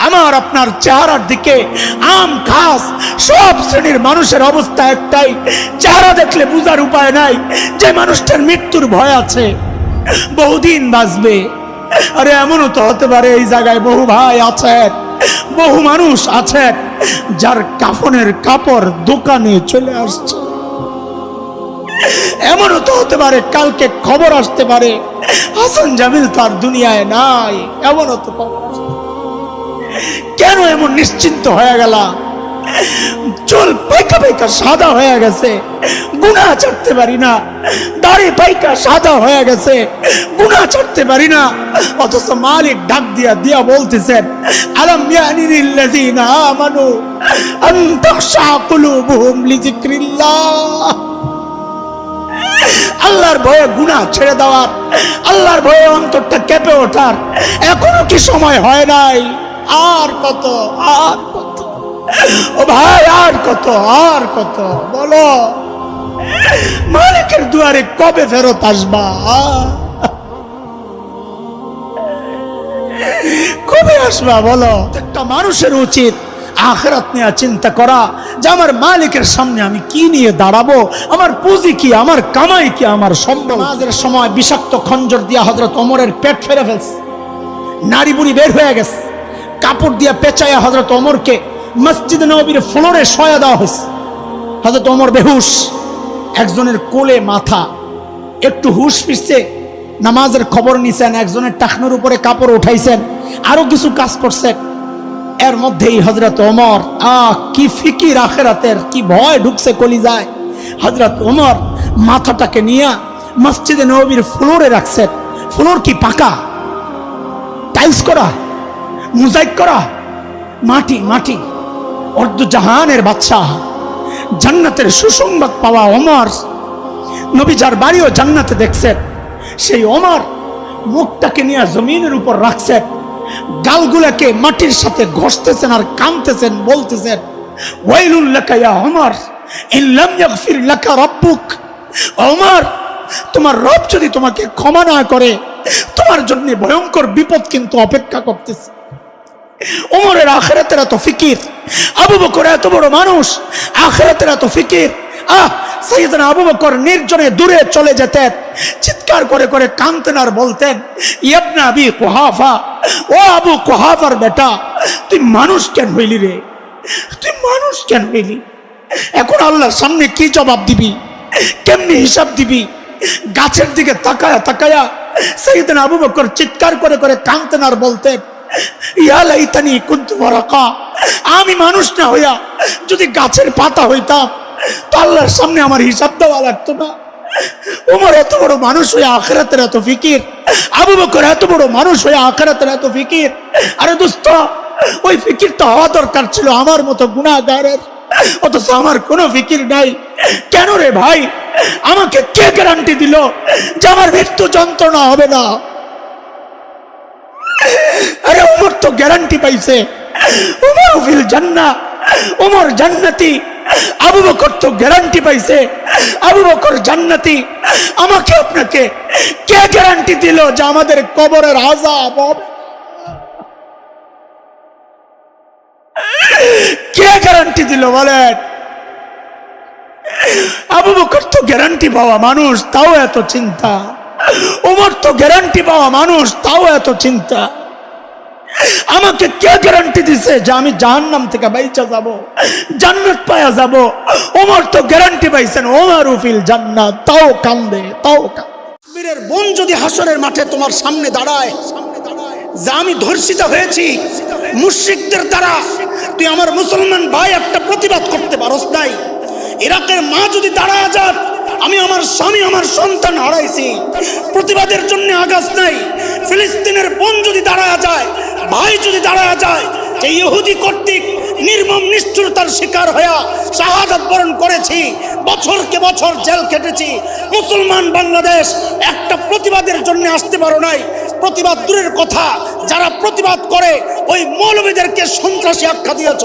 আমার আপনার চেহারার দিকে আম খাস সব শ্রেণীর মানুষের অবস্থা একটাই, চেহারা দেখলে বুঝার উপায় নাই যে মানুষটার মৃত্যুর ভয় আছে, বহুদিন বাঁচবে। আরে এমনও তো হতে পারে এই জায়গায় বহু ভাই আছেন, বহু মানুষ আছেন যার কাফনের কাপড় দোকানে চলে আসছে। এমনও তো হতে পারে কালকে খবর আসতে পারে হাসান জামিল তার দুনিয়ায় নাই, এমনও তো খবর আসতে। কেন এমন নিশ্চিন্ত হয়ে গেল? চুল পাইকা পাইকা সাদা হয়ে গেছে, গুনাহ ছাড়তে পারি না। দাড়ি পাইকা সাদা হয়ে গেছে, গুনাহ ছাড়তে পারি না। অথচ মালিক ডাক দিয়া দিয়া বলতেছেন, আলাম ইয়ানি লিল্লাযিনা আমানু আন তাখশা কুলুবুহুম লিযিকরিল্লাহ। আল্লাহর ভয়ে গুনাহ ছেড়ে দেওয়ার, আল্লাহর ভয়ে অন্তরটা কেঁপে ওঠার এখনো কি সময় হয় নাই? আর কত, আর কত ও ভাই, আর কত, আর কত বলো? মালিকের দুয়ারে কবে ফেরত আসবা? কবে আসবা বলো? একটা মানুষের উচিত আখিরাত নিয়ে চিন্তা করা যে আমার মালিকের সামনে আমি কি নিয়ে দাঁড়াবো, আমার পুঁজি কি, আমার কামাই কি, আমার সম্পদ। নামাজের সময় বিষাক্ত খঞ্জর দিয়া হযরত ওমরের পেট ফেরে ফেলছে, নাড়ি বুড়ি বের হয়ে গেছে। কাপড় দিয়া পেঁচাইয়া হযরত ওমরকে মসজিদ নববীর ফ্লোরে শোয়া দেওয়া হয়েছে। হযরত ওমর বেহুশ, একজনের কোলে মাথা, একটু হুশ ফিরছে, নামাজের খবর নিছেন, একজনের টাকনোর উপরে কাপড় উঠাইছেন, আরো কিছু কাজ করছেন। এর মধ্যেই হযরত ওমর কি ফিকির আখিরাতের, কি ভয় ঢুকছে কলিজায়। হযরত ওমর মাথাটাকে নিয়ে মসজিদে নববীর ফ্লোরে রাখছেন। ফ্লোর কি পাকা, টাইলস করা, মোজাইক করা, মাটি মাটি। অর্ধ জাহানের বাদশাহ, জান্নাতের সুসংবাদ পাওয়া ওমর, নবী যার বাড়িও জান্নাতে দেখছেন, সেই ওমর মুখটাকে নিয়ে জমিনের উপর রাখছেন, গালগুলাকে মাটির সাথে ঘষতেছেন আর কাঁদতেছেন, বলতেছেন, ওয়াইলুল লাকা ইয়া ওমর ইন লাম ইয়াগফির লাকা রাব্বুক। ওমর, তোমার রব যদি তোমাকে ক্ষমা না করে তোমার জন্য ভয়ঙ্কর বিপদ কিন্তু অপেক্ষা করতেছে। ওমরের আখিরাতের এত ফিকির, আবু বকর এত বড় মানুষ, আখিরাতের এত ফিকির। সাইয়েদনা আবু বকর নির্জনে দূরে চলে যেতেন, চিৎকার করে করে কাঁদতেন আর বলতেন, ইবনে আবি কুহাফা, ও আবু কুহাফার বেটা, তুই মানুষ কেন হইলি রে? তুই মানুষ কেন হইলি? এখন আল্লাহর সামনে কি জবাব দিবি, কেমনি হিসাব দিবি? গাছের দিকে তাকায়া তাকায়া সাইয়েদনা আবু বকর চিৎকার করে করে কাঁদতেন আর বলতেন, ইয়া লাইতানি কুনতু ওয়ারাকা, আমি মানুষ না হইয়া যদি গাছের পাতা হইতাম তো আল্লাহর সামনে আমার হিসাব দেওয়া লাগতো না। ওমর এত বড় মানুষ হয়ে আখিরাতের এত ফিকির, আবু বকর এত বড় মানুষ হয়ে আখিরাতের এত ফিকির। আরে দোস্ত, ওই ফিকিরটা হওয়া দরকার ছিল আমার মতো গুনাহগারের, অথচ আমার কোনো ফিকির নাই। কেন রে ভাই? আমাকে কে গ্যারান্টি দিল যে আমার মৃত্যু যন্ত্রণা হবে না? আরে ওমর তো গ্যারান্টি পাইছে, ওমর ফিল জান্নাহ, ওমর জান্নাতি। আবু বকর তো গ্যারান্টি পাইছে, আবু বকর জান্নাতি। আমাকে আপনাকে কে গ্যারান্টি দিল যে আমাদের কবরের আযাব হবে? কে গ্যারান্টি দিল বলেন? আবু বকর তো গ্যারান্টি পাওয়া মানুষ, তাও এত চিন্তা। ওমর তো গ্যারান্টি পাওয়া মানুষ, তাও এত চিন্তা। আমাকে কে গ্যারান্টি দিছে যে আমি জাহান্নাম থেকে বাইচা যাব, জান্নাত পায়া যাব? ওমর তো গ্যারান্টি পাইছেন, ওমর ফিল জান্নাত, তাও কান্দে, তাও কান্দে। বীরের বোন যদি হাসরের মাঠে তোমার সামনে দাঁড়ায় যে আমি ধর্ষিত হয়েছি মুশরিকদের দ্বারা, তুই আমার মুসলমান ভাই একটা প্রতিবাদ করতে পারস নাই। ইরাকের মা যদি দাঁড়ায় যান, আমি আমার স্বামী আমার সন্তান হারাইছি, প্রতিবাদের জন্য আগাজ নাই। ফিলিস্তিনের বোন যদি দাঁড়ায় যায়, ভাই যদি দাঁড়ায় যায় যে ইহুদি কর্তৃক নির্মম নিষ্ঠুরতার শিকার হয়ে শাহাদাত বরণ করেছি, বছরকে বছর জেল খেটেছি, মুসলমান বাংলাদেশ একটা প্রতিবাদের জন্য আসতে পারো নাই। প্রতিবাদ দূরের কথা, যারা প্রতিবাদ করে ওই মৌলবীদেরকে সন্ত্রাসী আখ্যা দিয়েছ,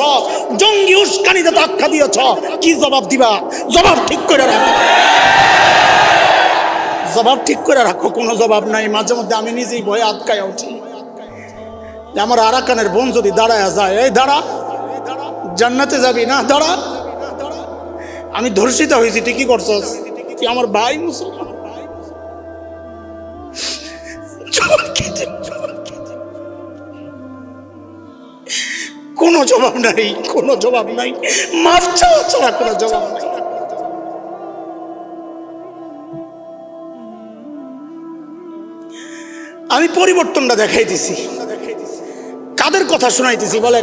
জঙ্গি উস্কানিতে আখ্যা দিয়েছ, কি জবাব দিবা? জবাব ঠিক করে রাখো, জবাব ঠিক করে রাখো। কোনো জবাব নাই। মাঝে মধ্যে আমি নিজেই ভয়ে আটকায় উঠি। আমার আরাকানের বোন যদি দাঁড়ায় যায়, এই দাঁড়া, জান্নাতে যাবি না, দাঁড়া। আমি ধর্ষিত হয়েছি, তুই কি করছস? তুই আমার ভাই মুসলমান। কোনো জবাব নাই, কোনো জবাব নাই, মাফ চাওয়া ছাড়া কোনো জবাব নাই। আমি পরিবর্তনটা দেখাইতেছি। কাদের কথা শোনাইতেছি বলে?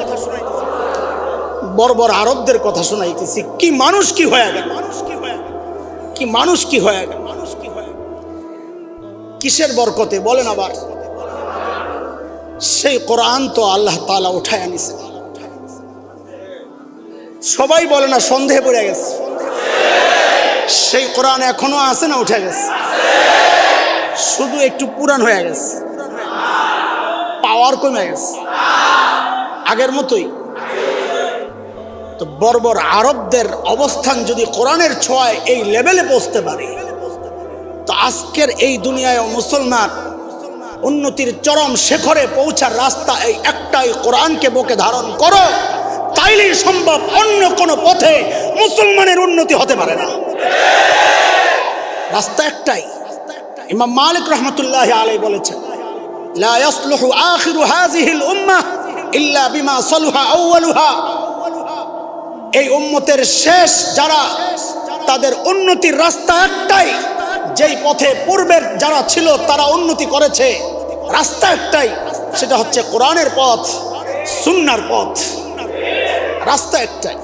বর্বর আরবদের কথা শোনাইতেছি। কি মানুষ কি হয়ে গেল, কি মানুষ কি হয়ে গেল, কিসের বরকতে বলেন? আবার সেই কোরআন তো আল্লাহ তাআলা উঠায় আনিছে। সবাই বলে না, সন্দেহে পড়ে গেছে। সেই কোরআন এখনো আছে না উঠে গেছে? শুধু একটু পুরান হয়ে গেছে, পাওয়ার কমে গেছে, আগের মতোই। তো বর্বর আরবদের অবস্থান যদি কোরআনের ছোঁয়ায় এই লেভেলে পৌঁছতে পারে, তো আজকের এই দুনিয়ায় মুসলমান উন্নতির চরম শিখরে পৌঁছার রাস্তা এই একটাই, কোরআনকে বুকে ধারণ করো, তাইলেই সম্ভব। অন্য কোনো পথে মুসলমানের উন্নতি হতে পারে না। রাস্তা একটাই। ইমাম মালিক রহমতুল্লাহি আলাইহি বলেছেন, লা ইয়াসলুহু আখিরু হাযিহিল উম্মাহ ইল্লা বিমা সালুহা আউয়ালুহা। এই উম্মতের শেষ যারা, তাদের উন্নতির রাস্তা একটাই, যেই পথে পূর্বের যারা ছিল তারা উন্নতি করেছে। রাস্তা একটাই, সেটা হচ্ছে কোরআনের পথ, সুন্নাহর পথ। রাস্তা একটাই।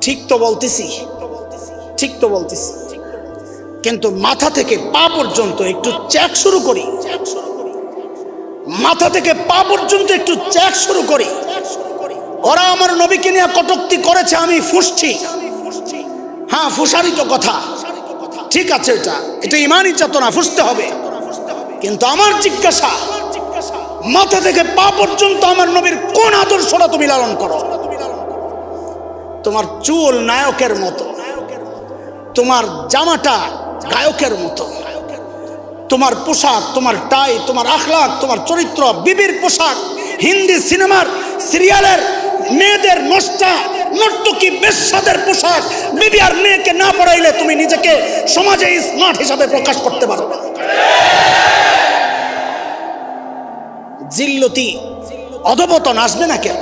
ঠিক তো বলতেছি, ঠিক তো বলতেছি। কিন্তু মাথা থেকে পা পর্যন্ত একটু চেক শুরু করি, মাথা থেকে পা পর্যন্ত একটু চেক শুরু করি। ওরা আমার নবীকে নিয়ে কটূক্তি করেছে, আমি ফুঁসছি। হ্যাঁ, ফুসারি তো কথা, ঠিক আছে, এটা ইমানি চেতনা, ফুঁসতে হবে। কিন্তু আমার জিজ্ঞাসা, মাথা থেকে পা পর্যন্ত আমার নবীর কোন আদর্শটা তুমি লালন করো? তোমার চুল নায়কের মতো, তোমার জামাটা গায়কের মতো, তোমার পোশাক, তোমার টাই, তোমার আখলাক, তোমার চরিত্র, বিবির পোশাক, হিন্দি সিনেমার সিরিয়ালের মেয়েদের নর্তকী বেশ্যাদের পোশাক, বিবি আর মেয়েকে না পড়াইলে তুমি নিজেকে সমাজে স্মার্ট হিসাবে প্রকাশ করতে পারো। জিল্লতি অধপতন আসবে না কেন?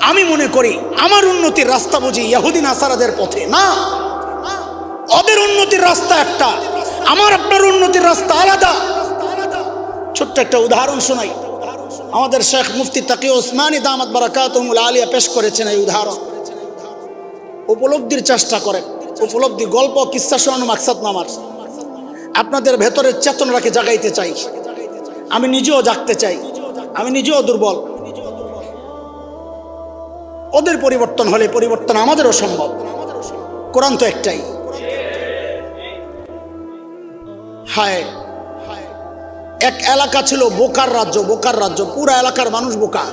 আমি মনে করি আমার উন্নতির রাস্তা বুঝি ইহুদি নাসারাদের পথে না, ওদের উন্নতির রাস্তা একটা, আমার আপনার উন্নতির রাস্তা আলাদা। ছোট্ট একটা উদাহরণ শোনাই। আমাদের শেখ মুফতি তাকি ওসমানী দামাত বারাকাতুহুল আলিয়া পেশ করেছেন এই উদাহরণ। উপলব্ধির চেষ্টা করেন, উপলব্ধি, গল্প কিস্সা শোনানো মাকসাদ না আমার। আপনাদের ভেতরের চেতনাকে জাগাইতে চাই। আমি নিজেও জাগতে চাই, আমি নিজেও দুর্বল। ওদের পরিবর্তন হলে পরিবর্তন আমাদেরও সম্ভব। কোরআন তো একটাই। হায়, এক এলাকা ছিল বোকার রাজ্য, বোকার রাজ্য, পুরা এলাকার মানুষ বোকা,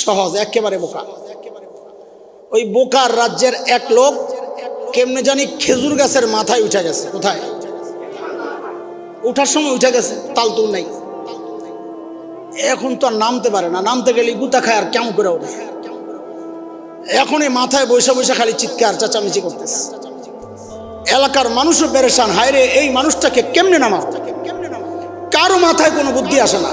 সহজ, একেবারে বোকা। ওই বোকার রাজ্যের এক লোক কেমনে জানি খেজুর গাছের মাথায় উঠে গেছে। কোথায়? উঠার সময় উঠে গেছে, তালতুল নাই। এখন তো আর নামতে পারে না, নামতে গেলে গুতা খায় আর কেমন করে ওঠে। এখন এই মাথায় বৈশা বৈশা খালি চিৎকার চেঁচামেচি করতেছে। এলাকার মানুষও পেরেশান, হায়রে এই মানুষটাকে কেমনে নামাবো? কারো মাথায় কোনো বুদ্ধি আসে না।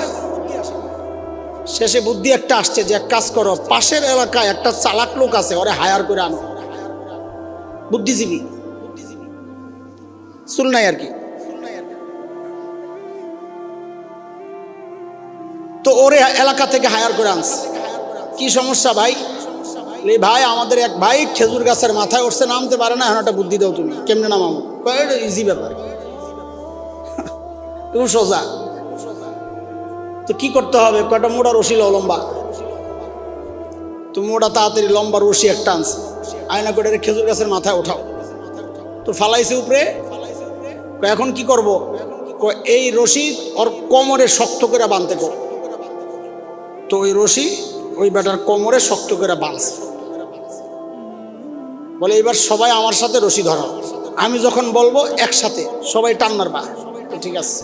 শেষে বুদ্ধি একটা আসছে যে এক কাজ করো, পাশের এলাকায় একটা চালাক লোক আছে, ওরে হায়ার করে আনো। বুদ্ধিজীবী, চুল নাই আর কি। তো ওরে এলাকা থেকে হায়ার করে আনছে। কি সমস্যা ভাই? ভাই আমাদের এক ভাই খেজুর গাছের মাথায় উঠছে, নামতে পারে না, এখন একটা বুদ্ধি দাও তুমি, কেমনে নামাবো? ইজি ব্যাপার, তুমি সোজা। তো কি করতে হবে? কয়টা মোটা রশি লও লম্বা, তুমি মোটা তাড়াতাড়ি লম্বা রশি একটা আনছে, আয়না করে খেজুর গাছের মাথায় ওঠাও। তো ফালাইছে উপরে। এখন কি করব? এই রশি ওর কোমরে শক্ত করে বাঁধতে কর। তো ওই রশি ওই বেটার কোমরে শক্ত করে বাঁধছে। বলে এবার সবাই আমার সাথে রশি ধরো, আমি যখন বলবো একসাথে সবাই টান মারবা। ঠিক আছে।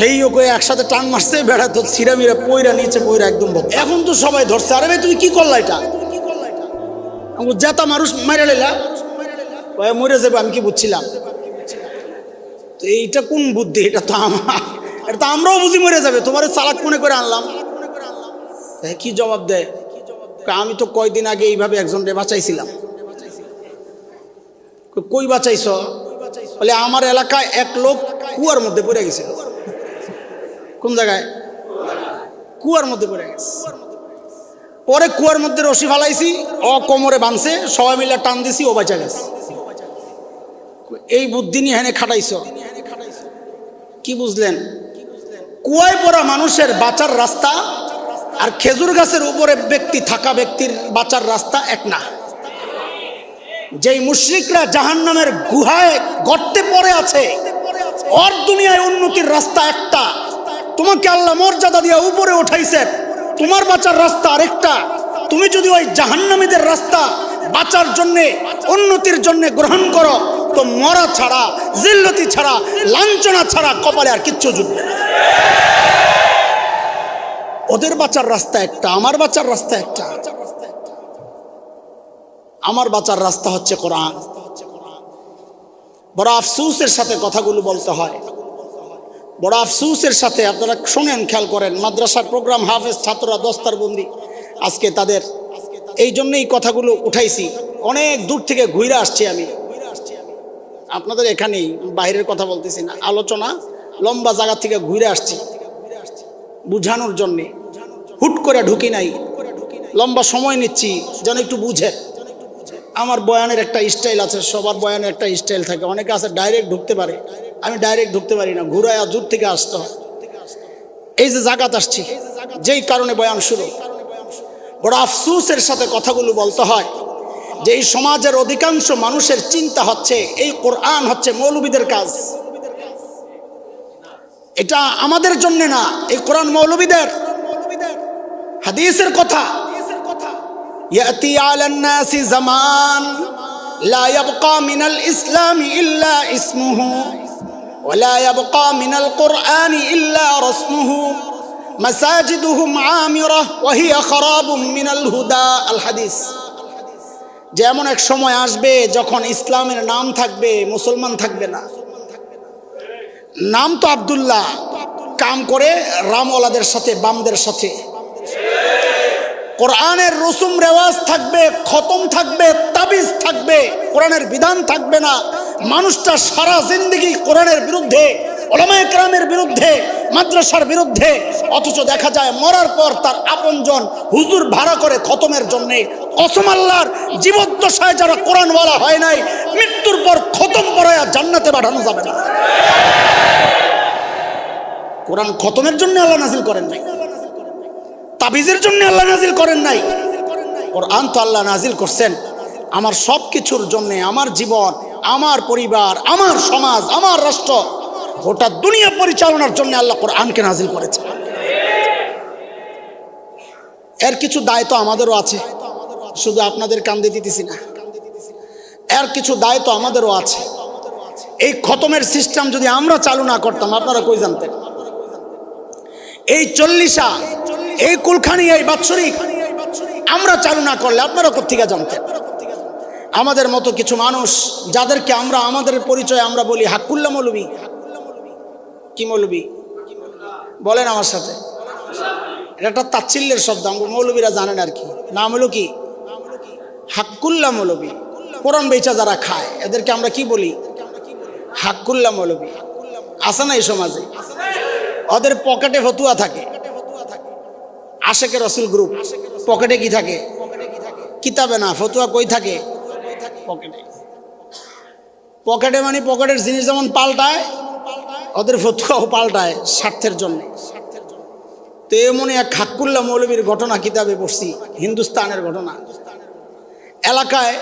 হেইও কয়ে একসাথে টান মারছে, বেড়া তো ছিঁড়ামিরা পইরা নিচে পইরা একদম বক। এখন তো সবাই ধরছে, আরে ভাই তুমি কি করলা এটা? জেতা মানুষ মাইরা লাইলা, মরে যাবে, আমি কি বুঝছিলাম? তো এইটা কোন বুদ্ধি? এটা তো এটা তো আমরাও বুঝি মরে যাবে, তোমার চালাক মনে করে আনলাম। কি জবাব দেয়? আমি তো কয়দিন আগে এইভাবে একজনকে বাঁচাইছিলাম। কই বাঁচাইছ? বলে আমার এলাকায় এক লোক কুয়ার মধ্যে পড়ে গেছিল। কোন জায়গায়? কুয়ার মধ্যে পড়ে গেছে। পরে কুয়ার মধ্যে রশি ফালাইছি, ও কোমরে বাঁধছে, সবাই মিলে টান দিছি, ও বাঁচা গেছে। এই বুদ্ধি নিয়ে হেনে খাটাইছ, কি বুঝলেন? কুয়ায় পড়া মানুষের বাঁচার রাস্তা আর খেজুর গাছের উপরে ব্যক্তি থাকা ব্যক্তির বাঁচার রাস্তা এক না। যেই মুশরিকরা জাহান্নামের গুহায় গর্তে পড়ে আছে, ওর দুনিয়ায় উন্নতির রাস্তা একটা। তোমাকে আল্লাহ মর্যাদা দিয়ে উপরে উঠাইছেন, তোমার বাঁচার রাস্তা আরেকটা। তুমি যদি ওই জাহান্নামীদের রাস্তা বাঁচার জন্যে, উন্নতির জন্যে গ্রহণ করো, তো মরা ছাড়া, জিল্লতি ছাড়া, লাঞ্ছনা ছাড়া কপালে আর কিচ্ছু জুটবে না। ওদের বাঁচার রাস্তা একটা, আমার বাঁচার রাস্তা একটা। আমার বাঁচার রাস্তা হচ্ছে কোরআন। বড় আফসোসের সাথে কথাগুলো বলতে হয়, বড় আফসোসের সাথে। আপনারা শোনেন, খেয়াল করেন, মাদ্রাসার প্রোগ্রাম, হাফেজ ছাত্ররা দস্তারবন্দি আজকে তাদের, এই জন্যই কথাগুলো উঠাইছি। অনেক দূর থেকে ঘুরে আসছি আমি, আপনাদের এখানেই, বাইরের কথা বলতেছি না, আলোচনা লম্বা জায়গা থেকে ঘুরে আসছি বুঝানোর জন্যে। হুট করে ঢুকি নাই, লম্বা সময় নিচ্ছি যেন একটু বুঝে। আমার বয়ানের একটা স্টাইল আছে, সবার বয়ানের একটা স্টাইল থাকে। অনেকে আছে ডাইরেক্ট ঢুকতে পারে, আমি ডাইরেক্ট ঢুকতে পারি না, ঘুরায় দূর থেকে আসতে হয়। এই যে জাগাত আসছি, যেই কারণে বয়ান শুরু। বড় আফসোসের সাথে কথাগুলো বলতে হয় যে এই সমাজের অধিকাংশ মানুষের চিন্তা হচ্ছে এই কোরআন হচ্ছে মৌলবীদের কাজ। এটা আমাদের জন্য না, এই কোরআন মৌলবীদের। হাদিসের কথা, ইয়াতি আলান নাসি জামান লা ইয়াবকা মিনাল ইসলামি ইল্লা ইসমুহু ওয়া লা ইয়াবকা মিনাল কুরআনি ইল্লা রাসমুহু মাসাজিদুহুম আমিরাহ ওয়া হিয়া খারাবুম মিনাল হুদা। আল হাদিস। যেমন এক সময় আসবে যখন ইসলামের নাম থাকবে, মুসলমান থাকবে না। নাম তো আব্দুল্লাহ, কাম করে রামওয়ালাদের সাথে, বামদের সাথে। কোরআনের রসুম রেওয়াজ থাকবে, খতম থাকবে, তাবিজ থাকবে, কোরআনের বিধান থাকবে না। মানুষটা সারা জিন্দেগি কোরআনের বিরুদ্ধে, উলামায়ে কেরামের বিরুদ্ধে, মাদ্রাসার বিরুদ্ধে। অথচ দেখা যায় মরার পর তার আপনজন হুজুর ভাড়া করে খতমের জন্যে। কসম আল্লাহর, জীবদ্দশায় যারা কোরআনওয়ালা হয় নাই, মৃত্যুর পর খতম পড়ায়া জান্নাতে পাঠানো যাবে না। কোরআন খতমের জন্য আল্লাহ নাজিল করেন নাই, তাবিজের জন্য আল্লাহ নাজিল করেন নাই। কোরআন তো আল্লাহ নাজিল করছেন আমার সব কিছুর জন্য, আমার জীবন, আমার পরিবার, আমার সমাজ, আমার রাষ্ট্র, গোটা দুনিয়া পরিচালনার জন্য আল্লাহ কোরআনকে নাজিল করেছে। এর কিছু দায়িত্ব আমাদেরও আছে, শুধু আপনাদের কান্দে দিতেছি না। এর কিছু দায়িত্ব আমাদেরও আছে। এই খতমের সিস্টেম যদি আমরা চালু না করতাম, আপনারা কই জানতেন? এই 40 এই কুলখানি, এই বাৎসরিক আমরা চালু না করলে আপনারা কোত্থেকে জানতেন? আমাদের মতো কিছু মানুষ যাদেরকে আমরা আমাদের পরিচয় আমরা বলি হাক্কুল্লাহ মৌলবী। কি মৌলবী বলেন আমার সাথে? এটা একটা তাচ্ছিল্যের শব্দ, আমরা মৌলবীরা জানেন আর কি। নাম হলো কি? হাক্কুল্লাহ মৌলবী। কোরআন বেচা যারা খায় এদেরকে আমরা কি বলি? হাক্কুল্লাহ মৌলবী। আছে না এই সমাজে? ওদের পকেটে ফতুয়া থাকে, আশেকে রসুল গ্রুপ। পকেটে কি থাকে? কিতাবে না, ফতুয়া কই থাকে? পকেটে। পকেটে মানে পকেটের জিনিস যেমন পাল্টায়, ওদের ফতুয়াও পাল্টায় স্বার্থের জন্য। তো এমন এক হাক্কুল্লাহ মৌলবীর ঘটনা কিতাবে পড়ছি, হিন্দুস্তানের ঘটনা। এলাকায়,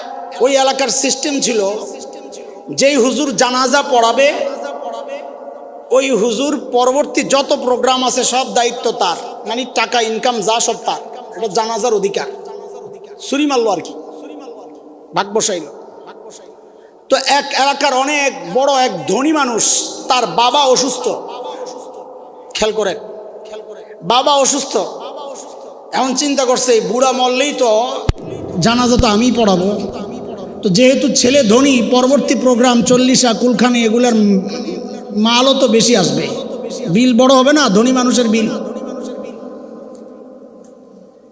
ওই এলাকার সিস্টেম ছিল, যেই হুজুর জানাজা পড়াবে ওই হুজুর পরবর্তী যত প্রোগ্রাম আছে সব দায়িত্ব তার, মানে টাকা ইনকাম যা সব তার। এটা জানাজার অধিকার। ছুরি মারলো আর কি, ভাগ বসাইল। তো এক এলাকার অনেক বড় এক ধনী মানুষ, তার বাবা অসুস্থ, খেয়াল করেন, বাবা অসুস্থ, এখন চিন্তা করছে এই বুড়া মরলেই তো জানাজা তো আমিই পড়াবো। তো যেহেতু ছেলে ধনী, পরবর্তী প্রোগ্রাম 40 কুলখানি এগুলার মালও তো বেশি আসবে, বিল বড় হবে না, ধনী মানুষের বিল।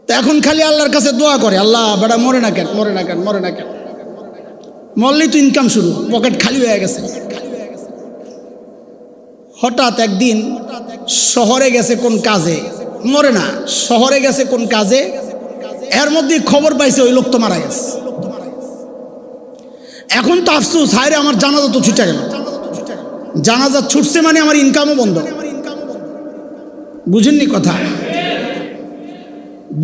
তো এখন খালি আল্লাহর কাছে দোয়া করে, আল্লাহ বেটা মরে না কেন, মরে না কেন, মরে না কেন। মরলেই তো ইনকাম শুরু, পকেট খালি হয়ে গেছে। হঠাৎ একদিন শহরে গেছে কোন কাজে, মরে না, শহরে গেছে কোন কাজে, এর মধ্যে খবর পাইছে ওই লোক তো মারা গেছে। এখন তো আফসোস, হায়রে আমার জানাজা তো ছুটে গেল। জানাজা ছুটছে মানে আমার ইনকামও বন্ধ। বুঝেননি কথা?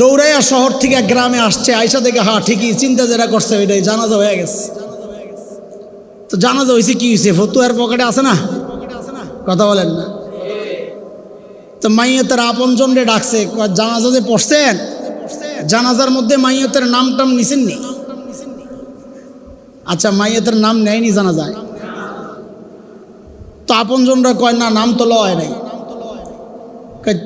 দৌড়াইয়া শহর থেকে গ্রামে আসছে, আইসা থেকে হ্যাঁ ঠিকই চিন্তা যেটা করছে ওইটাই, জানাজা হয়ে গেছে। তো জানাজা হয়েছে কি হয়েছে, ফতুয়ার পকেটে আছে না, কথা বলেন না। তো মাইয়তের আপনজন রে ডাকছে, জানাজা যে পড়ছেন, জানাজার মধ্যে মাইয়তের নাম টাম নিছেন নি? আচ্ছা, মাইয়তের নাম নেয়নি জানাজায়? তো আপনজনরা কয় না, নাম তো লয় নাই।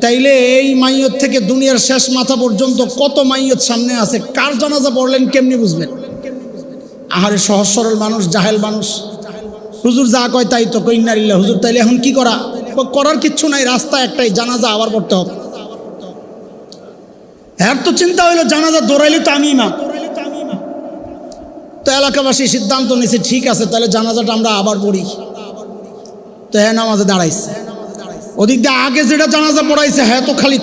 তাইলে এই মাইয়ত থেকে দুনিয়ার শেষ মাথা পর্যন্ত কত মাইয়ত সামনে আছে, কার জানাজা পড়লেন কেমনি বুঝবেন? আহারে সহজ সরল মানুষ, জাহেল মানুষ, হুজুর যা কয় তাই তো, কই ইন্নালিল্লাহ। হুজুর তাইলে এখন কি করার কিচ্ছু নাই, রাস্তা একটাই, জানাজা আবার পড়তে হবে। হ্যাঁ, তো চিন্তা হইলো জানাজা দৌড়াইলে তো আমি ইমাম। তো এলাকাবাসী সিদ্ধান্ত নিয়েছে, ঠিক আছে তাহলে জানাজাটা আমরা আবার পড়ি। তো হ্যাঁ নামাজে দাঁড়াইছে। ওদিক দিয়ে আগে যেটা জানাজা পড়াইছে, হ্যাঁ তো খালি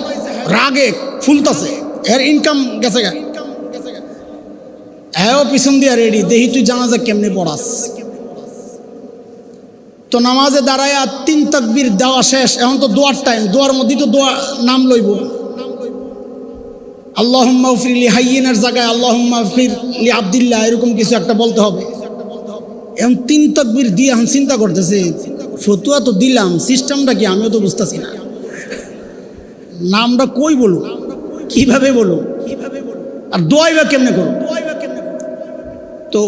রাগে ফুলতাছে, এর ইনকাম গেছে গা। হ্যাঁ পিছন দিয়ে রেডি, দেখি তুই জানাজা কেমনে পড়াস। তো নামাজে দাঁড়ায় 3 তাকবীর দেওয়া শেষ, এখন তো দোয়ার টাইম, দোয়ার মধ্যে তো দোয়া নাম লইব। আল্লাহুম্মা গফির লি হাইয়িনের জায়গায় আল্লাহুম্মা গফির লি আব্দুল্লাহ, এরকম কিছু একটা বলতে হবে। এখন 3 তাকবীর দিয়ে এখন চিন্তা করতেছে, ফতুয়া তো দিলাম, সিস্টেমটা কি আমিও তো বুঝতেছি না, নামটা কই বলো, কিভাবে বলো, আর দোয়াই বা কেমনে করো। তো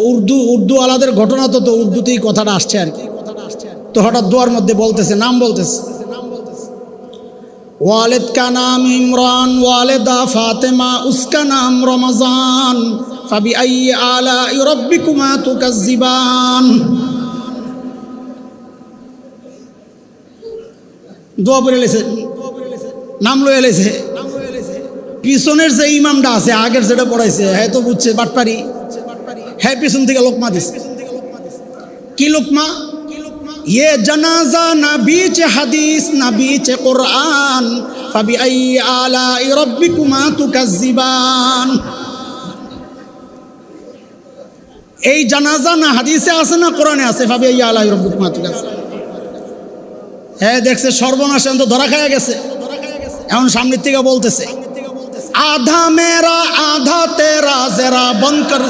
উর্দু আলাদের ঘটনা, তো উর্দুতেই কথাটা আসছে আর কি। তো হঠাৎ দোয়ার মধ্যে বলতেছে, নাম বলতেছে, ওয়ালিদ কা নাম ইমরান, ওয়ালিদা ফাতেমা, উসকা নাম রমজান, ফাবি আইয়ি আলাই রাব্বিকুমা তুকাজ্জিবান। দোয়া পড়ে লেছে, নাম লয়ে লেছে। পিছনের যে ইমামটা আছে, আগের যেটা পড়াইছে, হ্যাঁ তো বুঝছে বাটপারি, হ্যাঁ পিছন থেকে লোকমা দিছে। কি লোকমা? ये जनाजा ना बीच हदीस ना बीच कुरान, फबी अय्यि आलाई रब्बिकुमा तुकज्जिबान। এই জানাজা না হাদিসে আছে না কোরআনে আছে, ফাবি আইয়ি আলাই রব্বিকুমা তুকজ্জিবান। হ্যাঁ দেখছে সর্বনাশ, তো ধরা খায়া গেছে। এখন সামনের থেকে বলতেছে, আধা মেরা আধা তেরা জেরা বনকর।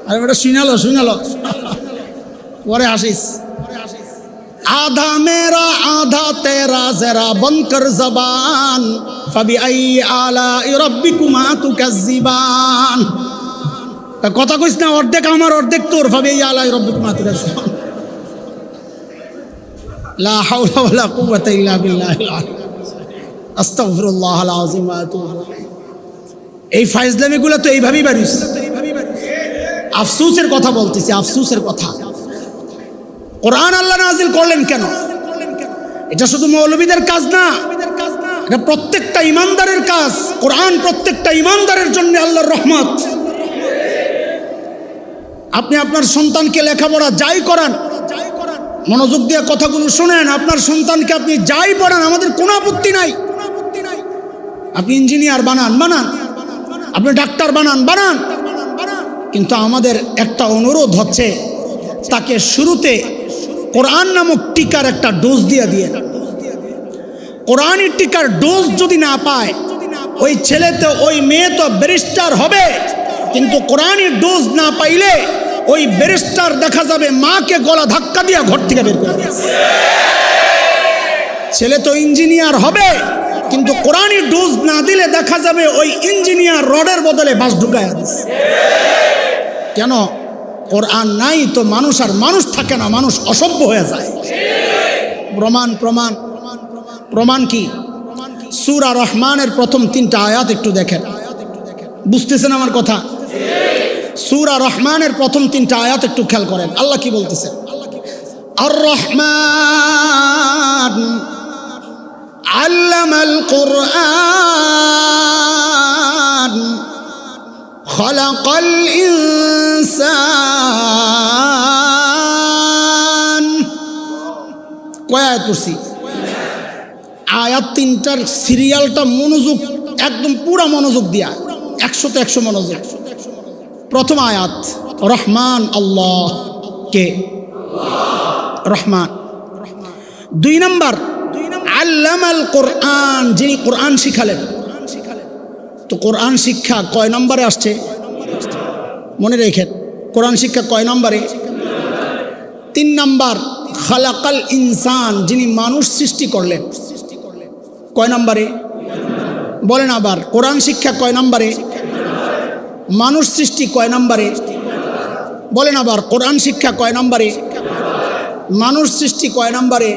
আরে বেটা শুনালো পরে আসিস। আধা মেরা আধা তেরা জেরা বনকর জবান, ফাবি আইয়ি আলাই রাব্বিকুমা তুকাজ্জিবান। কথা কইস না, অর্ধেক আমার অর্ধেক তোর, ফাবি আইয়ি আলাই রাব্বিকুমা তুকাজ্জিবান। লা হাওলা ওয়ালা কুওয়াতা ইল্লা বিল্লাহিল আলী, আস্তাগফিরুল্লাহাল আযীম ওয়া আতুবু ইলাইহি। এই ফাইজলামিগুলো তো এইভাবেই বাড়িস। আফসোসের কথা বলতেছি, আফসোসের কথা। কোরআন আল্লাহ নাজিল করলেন কেন? এটা শুধু মৌলবীদের কাজ না, এটা প্রত্যেকটা ইমানদারের কাজ। কোরআন প্রত্যেকটা ইমানদারের জন্য আল্লাহর রহমত। আপনি আপনার সন্তানকে লেখাপড়া যাই করান, মনোযোগ দিয়ে কথাগুলো শুনেন, আপনার সন্তানকে আপনি যাই পড়ান, আমাদের কোনো আপত্তি নাই। আপনি ইঞ্জিনিয়ার বানান, আপনি ডাক্তার বানান, কিন্তু আমাদের একটা অনুরোধ হচ্ছে, তাকে শুরুতে কোরআন নামক টিকার একটা ডোজ দিয়ে কোরআনের টিকার ডোজ যদি না পায়, ওই ছেলে তো ওই মেয়ে তো ব্যারিস্টার হবে, কিন্তু কোরআনের ডোজ না পাইলে ওই ব্যারিস্টার দেখা যাবে মাকে গলা ধাক্কা দিয়ে ঘর থেকে বের করে। ছেলে তো ইঞ্জিনিয়ার হবে, কিন্তু কোরআনের ডোজ না দিলে দেখা যাবে ওই ইঞ্জিনিয়ার রডের বদলে বাঁশ ঢুকায় দিচ্ছে। কেন? কোরআন নাই তো মানুষ আর মানুষ থাকে না, মানুষ অসভ্য হয়ে যায়। প্রমাণ প্রমাণ কি? সূরা রহমানের প্রথম 3টা আয়াত একটু দেখেন, বুঝতেছেন আমার কথা? সূরা রহমানের প্রথম 3টা আয়াত একটু খেয়াল করেন, আল্লাহ কি বলতেছেন? আর রহমান আল্লামাল কুরআন খালাকাল ইনসান। কয় আয়াত পড়ছি? আয়াত 3টার সিরিয়ালটা মনোযোগ, একদম পুরা মনোযোগ দিয়া, 100তে 100 মনোযোগ। প্রথম আয়াত রহমান, আল্লাহ কে? রহমান। 2 নম্বর আল্লামাল কোরআন, যিনি কোরআন শিখালেন। তো কোরআন শিক্ষা কয় নম্বরে আসছে? মনে রেখেন, কোরআন শিক্ষা কয় নম্বরে? 3 নম্বর খালাকাল ইনসান, যিনি মানুষ সৃষ্টি করলেন। কয় নম্বরে? বলেন আবার, কোরআন শিক্ষা কয় নম্বরে? মানুষ সৃষ্টি কয় নম্বরে? বলেন আবার, কোরআন শিক্ষা কয় নম্বরে? মানুষ সৃষ্টি কয় নম্বরে?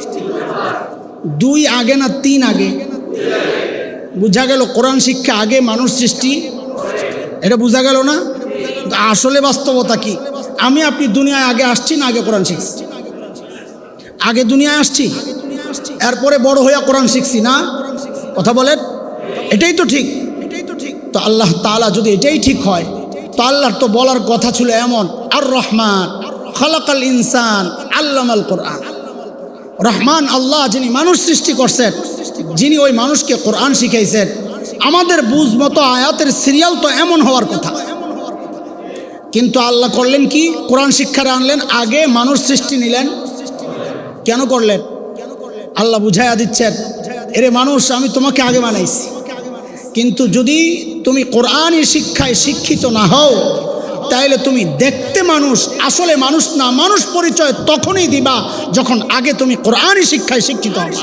2 আগে না 3 আগে? বুঝা গেল কোরআন শিক্ষা আগে, মানুষ সৃষ্টি। এটা বুঝা গেল না? আসলে বাস্তবতা কি? আমি আপনি দুনিয়ায় আগে আসছি না আগে কোরআন শিখছি? আগে দুনিয়ায় আসছি, এরপরে বড় হইয়া কোরআন শিখছি না? কথা বলেন, এটাই তো ঠিক। তো আল্লাহ তাআলা যদি এটাই ঠিক হয়, তো আল্লাহর তো বলার কথা ছিল এমন, আর রহমান খালাকাল ইনসান আল্লামাল কোরআন। রহমান আল্লাহ, যিনি মানুষ সৃষ্টি করছেন, যিনি ওই মানুষকে কোরআন শিখাইছেন। আমাদের বুঝ মতো আয়াতের সিরিয়াল তো এমন হওয়ার কথা, কিন্তু আল্লাহ করলেন কি? কোরআন শিক্ষারে আনলেন, আগে মানুষ সৃষ্টি নিলেন। কেন করলেন? আল্লাহ বুঝাইয়া দিচ্ছেন, এরে মানুষ, আমি তোমাকে আগে বানাইছি, কিন্তু যদি তুমি কোরআনী শিক্ষায় শিক্ষিত না হও, তাইলে তুমি দেখতে মানুষ, আসলে মানুষ না। মানুষ পরিচয় তখনই দিবা যখন আগে তুমি কোরআনী শিক্ষায় শিক্ষিত হবা।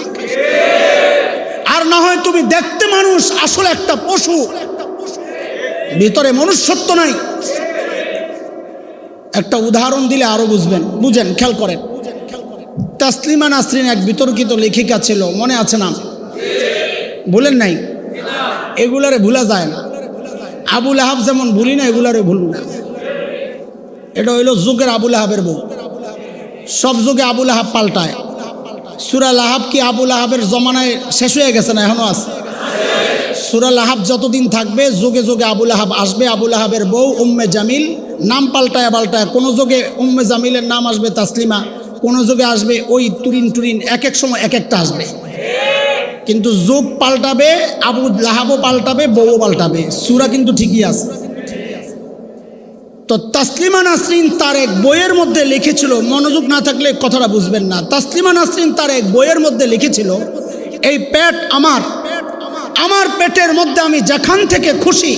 আর না হয় তুমি দেখতে মানুষ, আসলে একটা পশু, ভিতরে মনুষ্যত্ব নাই। একটা উদাহরণ দিলে আরো বুঝবেন, বুঝেন, খেয়াল করেন। তাসলিমা নাসরিন এক বিতর্কিত লেখিকা ছিল, মনে আছে না? ভুলেন নাই? এগুলারে ভুলা যায় না। আবুল আহাব যেমন ভুলি না, এগুলারে ভুলব না। এটা হইল যুগের আবুল আহাবের বউ। সব যুগে আবুল আহাব পাল্টায়। সূরা লাহাব কি আবুল আহাবের জমানায় শেষ হয়ে গেছে না? এখনো আছে। সূরা লাহাব যতদিন থাকবে, যুগে যুগে আবুল আহাব আসবে। আবুল আহাবের বউ উম্মে জামিল, নাম পাল্টায় পাল্টায়। কোনো যুগে উম্মে জামিলের নাম আসবে তাসলিমা, কোনো যুগে আসবে ওই তুরিন টুরিন, এক এক সময় এক একটা আসবে। কিন্তু যুগ পাল্টাবে, আবু লাহাবও পাল্টাবে, বউও পাল্টাবে, সূরা কিন্তু ঠিকই আছে। তো তাসলিমা নাসরিন তার এক বইয়ের মধ্যে লিখেছিল, মনোযোগ না থাকলে কথাটা বুঝবেন না। তাসলিমা নাসরিন তার এক বইয়ের মধ্যে লিখেছিল, এই পেট আমার, আমার পেটের মধ্যে আমি যেখান থেকে খুশি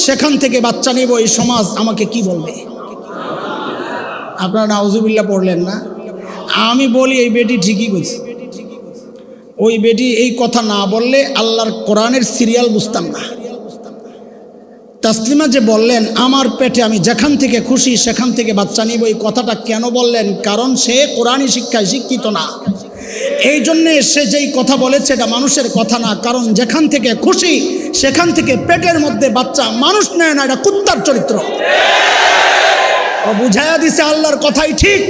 সেখান থেকে বাচ্চা নিব, এই সমাজ আমাকে কি বলবে? আপনারা নাউজুবিল্লাহ পড়লেন না? আমি বলি এই বেটি ঠিকই বলছে। ওই বেটি এই কথা না বললে আল্লাহর কোরআনের সিরিয়াল বুঝতাম না। তাসলিমা যে বললেন আমার পেটে আমি যেখান থেকে খুশি সেখান থেকে বাচ্চা নিব, এই কথাটা কেন বললেন? কারণ সে কোরআনী শিক্ষায় শিক্ষিত না। এই জন্যে সে যেই কথা বলেছে এটা মানুষের কথা না। কারণ যেখান থেকে খুশি সেখান থেকে পেটের মধ্যে বাচ্চা মানুষ নেয় না, এটা কুত্তার চরিত্র। ও বুঝাইয়া দিছে আল্লাহর কথাই ঠিক।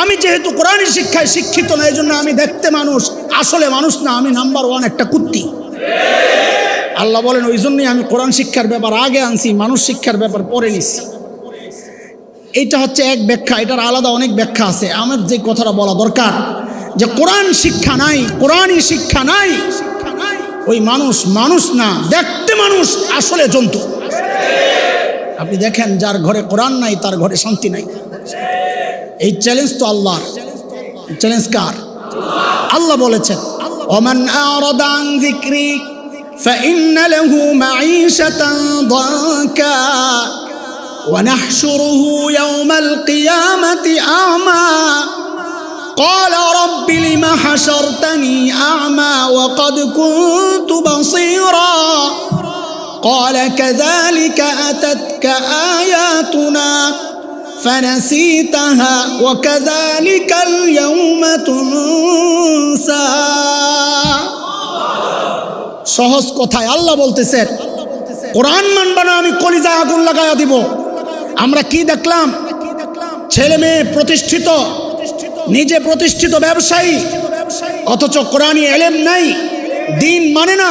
আমি যেহেতু কোরআনী শিক্ষায় শিক্ষিত না, এই জন্য আমি দেখতে মানুষ, আসলে মানুষ না, আমি নাম্বার 1 একটা কুত্তি। আল্লাহ বলেন ওই জন্যই আমি কোরআন শিক্ষার ব্যাপার আগে আনছি, মানুষ শিক্ষার ব্যাপার পরে নিছি। এইটা হচ্ছে এক ব্যাখ্যা, এটার আলাদা অনেক ব্যাখ্যা আছে। আমার যে কথাটা বলা দরকার, যে কোরআন শিক্ষা নাই, কোরআনী শিক্ষা নাই, ওই মানুষ মানুষ না, দেখতে মানুষ, আসলে জন্তু। আপনি দেখেন যার ঘরে কোরআন নাই তার ঘরে শান্তি নাই। এই চ্যালেঞ্জ তো আল্লাহর। চ্যালেঞ্জ কার? আল্লাহ বলেছেন, ওমান আরাদা আন যিকরি فإن له معيشة ضنكا ونحشره يوم القيامة أعمى قال رب لم حشرتني أعمى وقد كنت بصيرا قال كذلك أتتك آياتنا فنسيتها وكذلك اليوم تنسى সহজ কথায় আল্লাহ বলতেছেন, কোরআন মানবা না আমি কলিজায় আগুন লাগাইয়া দিব। আমরা কি দেখলাম? ছেলে মেয়ে প্রতিষ্ঠিত, নিজে প্রতিষ্ঠিত ব্যবসায়ী, অথচ কোরআনী এলেম নাই, দিন মানে না।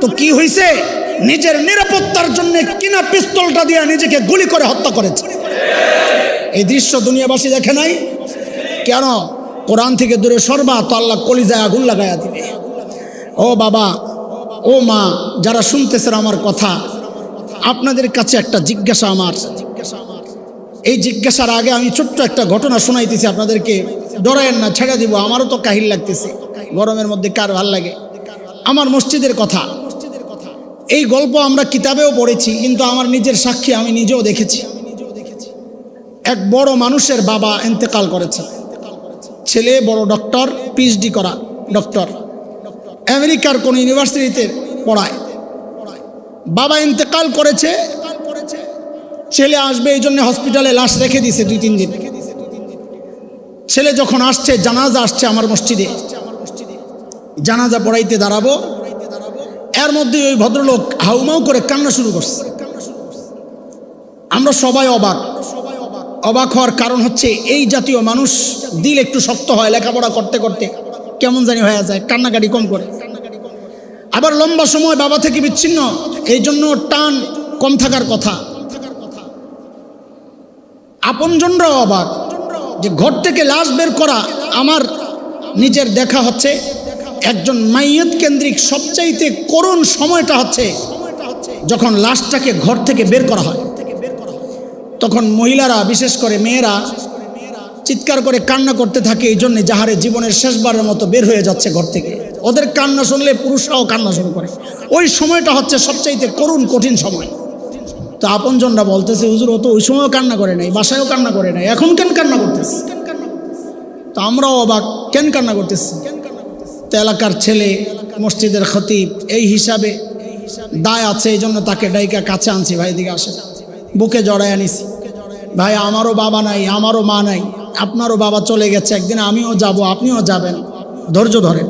তো কি হইছে? নিজের নিরাপত্তার জন্য কিনা পিস্তলটা দিয়ে নিজেকে গুলি করে হত্যা করেছে। এই দৃশ্য দুনিয়াবাসী দেখে নাই কেন? কোরআন থেকে দূরে সরবা তো আল্লাহ কলিজায় আগুন লাগাইয়া দিবে। ও বাবা, ও মা, যারা শুনতেছেন আমার কথা, আপনাদের কাছে একটা জিজ্ঞাসা আমার। এই জিজ্ঞাসার আগে আমি ছোট্ট একটা ঘটনা শোনাইতেছি আপনাদেরকে। ডরায়েন না, ছেড়ে দিব। আমারও তো কাহিল লাগতেছে, গরমের মধ্যে কার ভাল লাগে। আমার মসজিদের কথা। এই গল্প আমরা কিতাবেও পড়েছি, কিন্তু আমার নিজের সাক্ষী, আমি নিজেও দেখেছি। এক বড় মানুষের বাবা ইন্তেকাল করেছে। ছেলে বড় ডক্টর, পিএইচডি করা ডক্টর, আমেরিকার কোন ইউনিভার্সিটিতে পড়ায়। বাবা ইন্তেকাল করেছে, ছেলে আসবে এই জন্য হসপিটালে লাশ রেখে দিয়েছে 2-3 দিন। ছেলে যখন আসছে, জানাজা আসছে আমার মসজিদে, জানাজা পড়াইতে দাঁড়াবো, এর মধ্যে ওই ভদ্রলোক হাউমাউ করে কান্না শুরু করছে। আমরা সবাই অবাক। অবাক হওয়ার কারণ হচ্ছে, এই জাতীয় মানুষ দিল একটু শক্ত হয়, লেখাপড়া করতে করতে কেমন জানি হয়ে যায়, কান্নাকাটি কম করে। আবার লম্বা সময় বাবা থেকে বিচ্ছিন্ন, এই জন্য টান কম থাকার কথা। আপনজনরাও অবাক যে ঘর থেকে লাশ বের করা। আমার নিজের দেখা হচ্ছে, একজন মাইয়ত কেন্দ্রিক সবচাইতে করুণ সময়টা হচ্ছে যখন লাশটাকে ঘর থেকে বের করা হয়। তখন মহিলারা, বিশেষ করে মেয়েরা চিৎকার করে কান্না করতে থাকে, এই জন্যে যাহারে জীবনের শেষবারের মতো বের হয়ে যাচ্ছে ঘর থেকে। ওদের কান্না শুনলে পুরুষরাও কান্না শুরু করে। ওই সময়টা হচ্ছে সবচাইতে করুণ কঠিন সময়। তো আপনজনরা বলতেছে, হুজুর ও তো ওই সময়ও কান্না করে নাই, বাসায়ও কান্না করে নাই, এখন কেন কান্না করতেছে? তো আমরাও অবাক, কেন কান্না করতেছে? তো এলাকার ছেলে, মসজিদের খতিব, এই হিসাবে দায় আছে, এই জন্য তাকে ডাইকা কাছে আনছি। ভাই দিকে আসে, বুকে জড়ায় আনিছি। ভাই আমারও বাবা নাই, আমারও মা নাই, আপনারও বাবা চলে গেছে, একদিন আমিও যাব, আপনিও যাবেন, ধৈর্য ধরেন।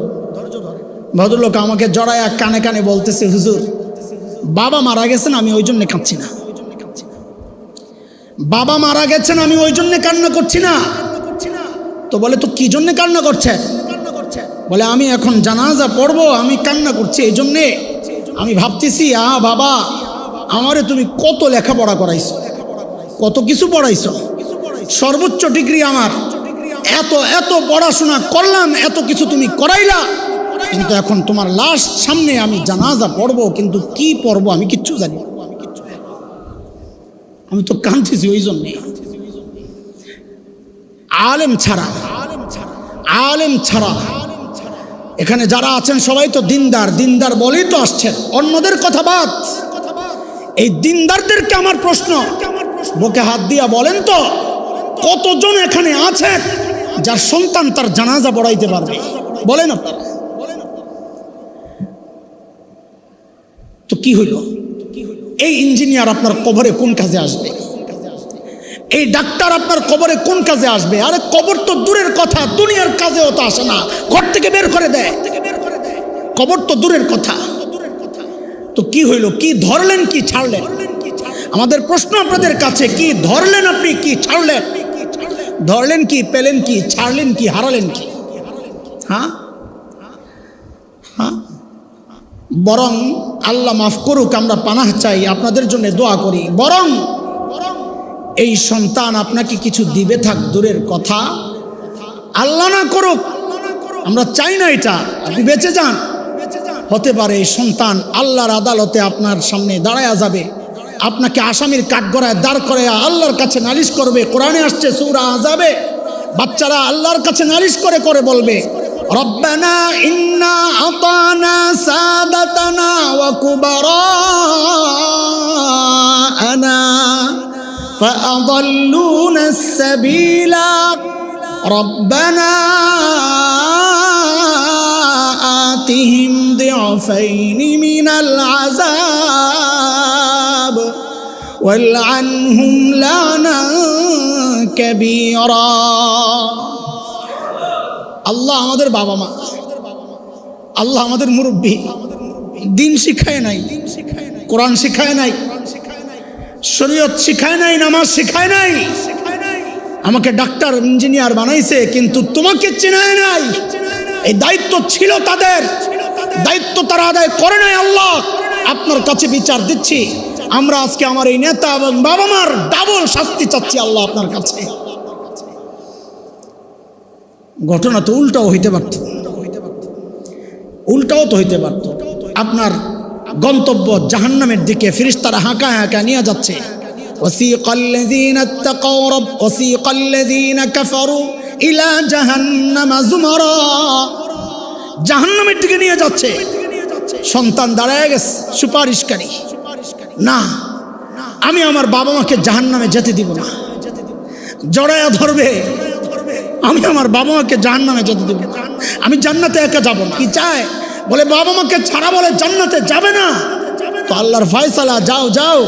ভদ্রলোক আমাকে জড়ায় কানে কানে বলতেছে, হুজুর বাবা মারা গেছেন, আমি ওই জন্য কাঁদছি না। বাবা মারা গেছেন, আমি ওই জন্য কান্না করছি না। তো বলে, তো কি জন্য কান্না করছেন? বলে, আমি এখন জানাজা পড়বো, আমি কান্না করছি এই জন্যে। আমি ভাবতেছি, বাবা আমারে তুমি কত লেখাপড়া করাইছো, কত কিছু পড়াইছো, সর্বোচ্চ ডিগ্রি আমার, এত এত পড়াশোনা করলাম, এত কিছু তুমি করাইলা, কিন্তু এখন তোমার লাশ সামনে, আমি জানাজা পড়বো, কিন্তু কি পড়বো আমি কিচ্ছু জানি না। আমি তো কাঁদতেছি ওই জন্যে। আলেম ছাড়া, আলেম ছাড়া এখানে যারা আছেন সবাই তো দিনদার, দিনদার বলেই তো আসছেন, অন্যদের কথা বাদ। এই দিনদারদেরকে আমার প্রশ্ন, বুকে হাত দিয়া বলেন তো, কতজন এখানে আছেন যার সন্তান তার জানাজা পড়াইতে পারবে? বলেন আপনারা। তো কি হইল? এই ইঞ্জিনিয়ার আপনার কবরে কোন কাজে আসবে? এই ডাক্তার আপনার কবরে কোন কাজে আসবে? আরে কবর তো দূরের কথা, দুনিয়ার কাজেও তো আসে না, ঘর থেকে বের করে দেয়। কবর তো দূরের কথা। তো কি হইল? কি ধরলেন, কি ছাড়লেন? আমাদের প্রশ্ন আপনাদের কাছে, কি ধরলেন আপনি, কি ছাড়লেন? ধরলেন কি, পেলেন কি, ছাড়লেন কি, হারালেন কি? হ্যাঁ হ্যাঁ, বরং আল্লাহ মাফ করুক, আমরা পানাহ চাই, আপনাদের জন্য দোয়া করি। বরং এই সন্তান আপনাকে কিছু দিবে থাক দূরের কথা, আল্লাহ না করুক, আমরা চাই না এটা, আপনি বেঁচে যান। হতে পারে এই সন্তান আল্লাহর আদালতে আপনার সামনে দাঁড়ায়া যাবে, আপনাকে আসামির কাঠগড়ায় দাঁড় করে আল্লাহর কাছে নালিশ করবে। কোরআনে আসছে সূরা আযাবে, বাচ্চারা আল্লাহর কাছে নালিশ করে করে বলবে, রব্বানা ইন্না আতানা সাদাতানা ওয়া কুবারানা فأضلونا السبيل ربنا آتهم ضعفين من العذاب والعنهم لعنا كبيرا। আল্লাহ আমাদের বাবা মা, আল্লাহ আমাদের মুরব্বী, দিন শিখায় নাই, কোরআন শিখায় নাই, শরীয়ত শিখায় নাই, নামাজ শিখায় নাই। আমাকে ডাক্তার ইঞ্জিনিয়ার বানাইছে, কিন্তু তোমাকে চেনায় নাই। এই দায়িত্ব ছিল তাদের, দায়িত্ব তারা আদায় করে নাই। আল্লাহ আপনার কাছে বিচার দিচ্ছি, আমরা আজকে আমার এই নেতা এবং বাবা মার ডাবল শাস্তি চাচ্ছি আল্লাহ আপনার কাছে। ঘটনা তো উল্টাও হইতে পারত, উল্টাও তো হইতে পারত। আপনার গন্তব্য জাহান্নামের দিকে ফেরেশতারা হাঁকা হাঁকা নিয়ে যাচ্ছে। ওয়াসিকাল্লাযীনা ইত্তাকাউ ওয়াসিকাল্লাযীনা কাফারু ইলা জাহান্নামা যুমারা, জাহান্নামের দিকে নিয়ে যাচ্ছে। সন্তান দাঁড়ায় গেছে সুপারিশকারী, না আমি আমার বাবা মাকে জাহান্নামে যেতে দিব না। জড়ায়া ধরবে, আমি আমার বাবা মাকে জাহান্নামে যেতে দিব না, আমি জান্নাতে একা যাব না। কি চায়? বলে বাবা মাকে ছাড়া বলে জান্নাতে যাবে না। তো আল্লাহর ফয়সালা, যাও যাও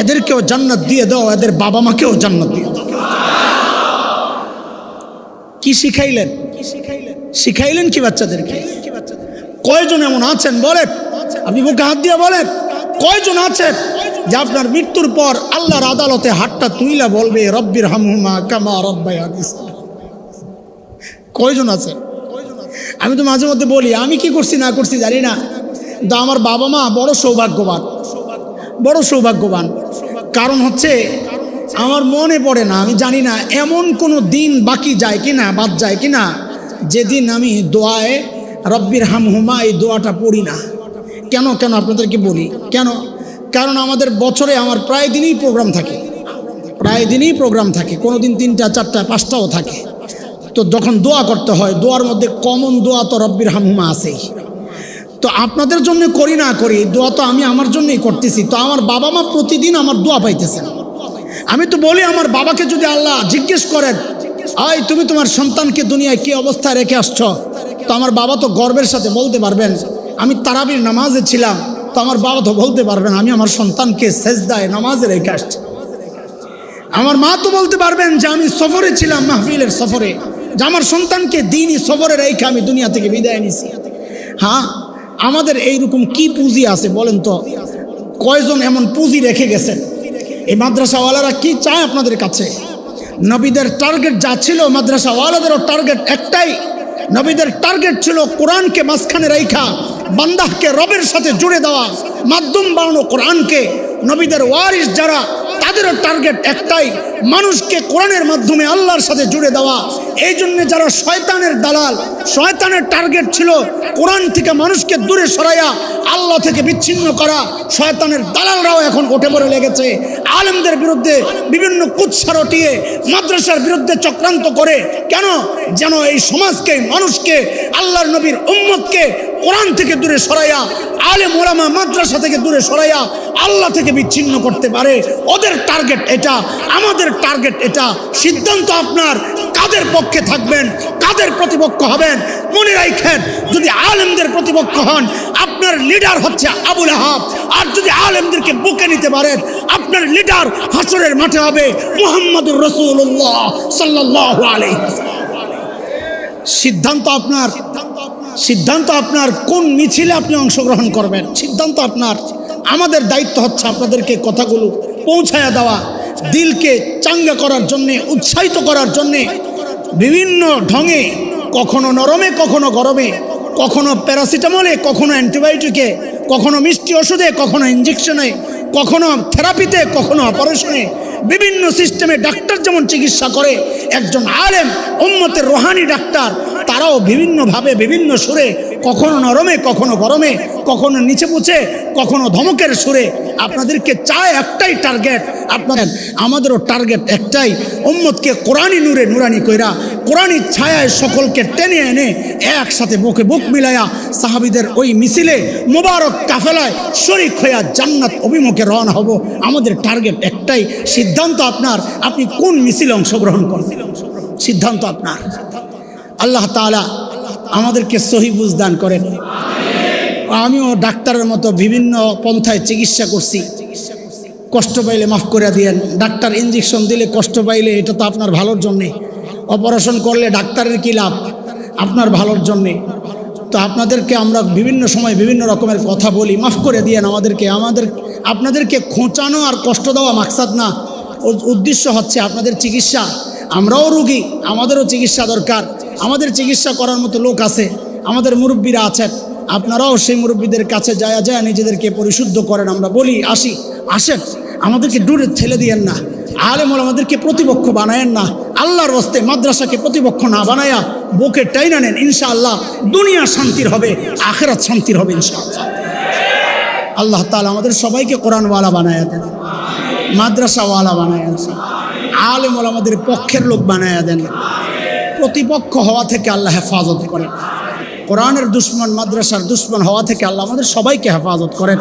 এদেরকেও জান্নাত দিয়ে দাও, এদের বাবা মাকেও জান্নাত দিয়ে দাও। কি শিখাইলেন? শিখাইলেন কি বাচ্চাদেরকে? কয়জন এমন আছেন বলেন, আপনি বুকে হাত দিয়ে বলেন, কয়জন আছেন যে আপনার মৃত্যুর পর আল্লাহর আদালতে হাতটা তুইলা বলবে রব্বির হামহুমা কামা রাব্বায়ানি সগীরা? কয়জন আছে? আমি তো মাঝে মধ্যে বলি, আমি কি করছি না করছি জানি না, কিন্তু আমার বাবা মা বড় সৌভাগ্যবান, বড় সৌভাগ্যবান। কারণ হচ্ছে আমার মনে পড়ে না, আমি জানি না এমন কোনো দিন বাকি যায় কিনা, বাদ যায় কিনা, যেদিন আমি দোয়ায় রব্বির হামহুমা এই দোয়াটা পড়ি না। কেন কেন আপনাদেরকে বলি কেন? কারণ আমাদের বছরে আমার প্রায় দিনই প্রোগ্রাম থাকে, প্রায় দিনই প্রোগ্রাম থাকে, কোনো দিন 3টা 4টা 5টাও থাকে। তো যখন দোয়া করতে হয়, দোয়ার মধ্যে কমন দোয়া তো রব্বির হামহুমা আছেই। তো আপনাদের জন্য করি না করি, দোয়া তো আমি আমার জন্যই করতেছি। তো আমার বাবা মা প্রতিদিন আমার দোয়া পাইতেছেন। আমি তো বলি, আমার বাবাকে যদি আল্লাহ জিজ্ঞেস করেন, আয় তুমি তোমার সন্তানকে দুনিয়ায় কি অবস্থায় রেখে আসছ, তো আমার বাবা তো গর্বের সাথে বলতে পারবেন আমি তারাবির নামাজে ছিলাম। তো আমার বাবা তো বলতে পারবেন আমি আমার সন্তানকে সেজদায় নামাজে রেখে আসছি। আমার মা তো বলতে পারবেন যে আমি সফরে ছিলাম, মাহফিলের সফরে, যে আমার সন্তানকে দিনই সফরে রেখে আমি দুনিয়া থেকে বিদায় নিছি। হ্যাঁ, আমাদের এইরকম কি পুঁজি আছে বলেন তো? কয়জন এমন পুঁজি রেখে গেছেন? এই মাদ্রাসাওয়ালারা কি চায় আপনাদের কাছে? নবীদের টার্গেট যা ছিল, মাদ্রাসাওয়ালাদেরও টার্গেট একটাই। নবীদের টার্গেট ছিল কোরআনকে মাঝখানে রাইখা বান্দাহকে রবের সাথে জুড়ে দেওয়া, মাধ্যম বানানো কোরআনকে। নবীদের ওয়ারিস যারা, তাদেরও টার্গেট একটাই, মানুষকে কোরআনের মাধ্যমে আল্লাহর সাথে জুড়ে দেওয়া। এই জন্য যারা শয়তানের দালাল, শয়তানের টার্গেট ছিল কোরআন থেকে মানুষকে দূরে সরাইয়া আল্লাহ থেকে বিচ্ছিন্ন করা। শয়তানের দালালরাও এখন উঠে পড়ে লেগেছে আলেমদের বিরুদ্ধে, বিভিন্ন কুৎসা রটিয়ে মাদ্রাসার বিরুদ্ধে চক্রান্ত করে। কেন? যেন এই সমাজকে, মানুষকে, আল্লাহর নবীর উম্মতকে কোরআন থেকে দূরে সরাইয়া, আলেম ওলামা মাদ্রাসা থেকে দূরে সরাইয়া আল্লাহ থেকে বিচ্ছিন্ন করতে পারে। ওদের টার্গেট এটা, আমাদের টার্গেট এটা। সিদ্ধান্ত আপনার, কাদের পক্ষে থাকবেন, কাদের প্রতিপক্ষ হবেন। মনে রাখেন, যদি আলেমদের প্রতিপক্ষ হন, আপনার লিডার হচ্ছে আবুল আহাব। আর যদি আলেমদেরকে বুকে নিতে পারেন, আপনার লিডার হাসরের মাঠে হবে মুহাম্মদুর রাসূলুল্লাহ সাল্লাল্লাহু আলাইহি ওয়াসাল্লাম। সিদ্ধান্ত আপনার, সিদ্ধান্ত আপনার কোন মিছিলে আপনি অংশগ্রহণ করবেন, সিদ্ধান্ত আপনার। আমাদের দায়িত্ব হচ্ছে আপনাদেরকে কথাগুলো পৌঁছায়া দেওয়া, দিলকে চাঙ্গা করার জন্যে, উৎসাহিত করার জন্যে বিভিন্ন ঢঙে, কখনো নরমে, কখনো গরমে, কখনো প্যারাসিটামলে, কখনো অ্যান্টিবায়োটিকে, কখনো মিষ্টি ওষুধে, কখনো ইঞ্জেকশনে, কখনো থেরাপিতে, কখনো অপারেশনে, বিভিন্ন সিস্টেমে ডাক্তার যেমন চিকিৎসা করে, একজন আলেম উম্মতের রুহানি ডাক্তার, তারাও বিভিন্নভাবে, বিভিন্ন সুরে, কখনো নরমে, কখনো গরমে, কখনো নিচে পুছে, কখনো ধমকের সুরে আপনাদেরকে চায় একটাই টার্গেট। আপনাদের আমাদেরও টার্গেট একটাই, উম্মতকে কোরআনী নূরে নুরানি কইরা, কোরআনী ছায়ায় সকলকে টেনে এনে একসাথে বুকে বুক মিলাইয়া সাহাবীদের ওই মিছিলে মোবারক কাফেলায় শরীক হইয়া জান্নাত অভিমুখে রওনা হব। আমাদের টার্গেট একটাই। সিদ্ধান্ত আপনার, আপনি কোন মিছিলে অংশগ্রহণ করবেন, সিদ্ধান্ত আপনার। আল্লাহ তাআলা আমাদেরকে সহি বুঝ দান করেন। আমিও ডাক্তারের মতো বিভিন্ন পন্থায় চিকিৎসা করছি, কষ্ট পাইলে মাফ করে দিয়েন। ডাক্তার ইঞ্জেকশন দিলে কষ্ট পাইলে, এটা তো আপনার ভালোর জন্যে। অপারেশন করলে ডাক্তারের কী লাভ? আপনার ভালোর জন্যে। তো আপনাদেরকে আমরা বিভিন্ন সময় বিভিন্ন রকমের কথা বলি, মাফ করে দিয়েন আমাদেরকে। আপনাদেরকে খোঁচানো আর কষ্ট দেওয়া মাকসাদ না, উদ্দেশ্য হচ্ছে আপনাদের চিকিৎসা। আমরাও রুগী, আমাদেরও চিকিৎসা দরকার। আমাদের চিকিৎসা করার মতো লোক আছে, আমাদের মুরব্বীরা আছেন। আপনারাও সেই মুরব্বীদের কাছে যায় নিজেদেরকে পরিশুদ্ধ করেন। আমরা বলি আসেন, আমাদেরকে দূরে ঠেলে দিয়েন না। আলেম ওলামাদেরকে প্রতিপক্ষ বানায়েন না। আল্লাহর রাস্তে মাদ্রাসাকে প্রতিপক্ষ না বানায়া বুকে টাইনা নেন। ইনশাআল্লাহ দুনিয়া শান্তির হবে, আখিরাত শান্তির হবে ইনশাআল্লাহ। আল্লাহ তাআলা আমাদের সবাইকে কোরআনওয়ালা বানায়া দেন, মাদ্রাসাওয়ালা বানায়া দেন, আলেম ওলামাদের পক্ষের লোক বানায়া দেন। প্রতিপক্ষ হওয়া থেকে আল্লাহ হেফাজত করেন। কোরআনের দুশ্মন, মাদ্রাসার দুশ্মন হওয়া থেকে আল্লাহ আমাদের সবাইকে হেফাজত করেন।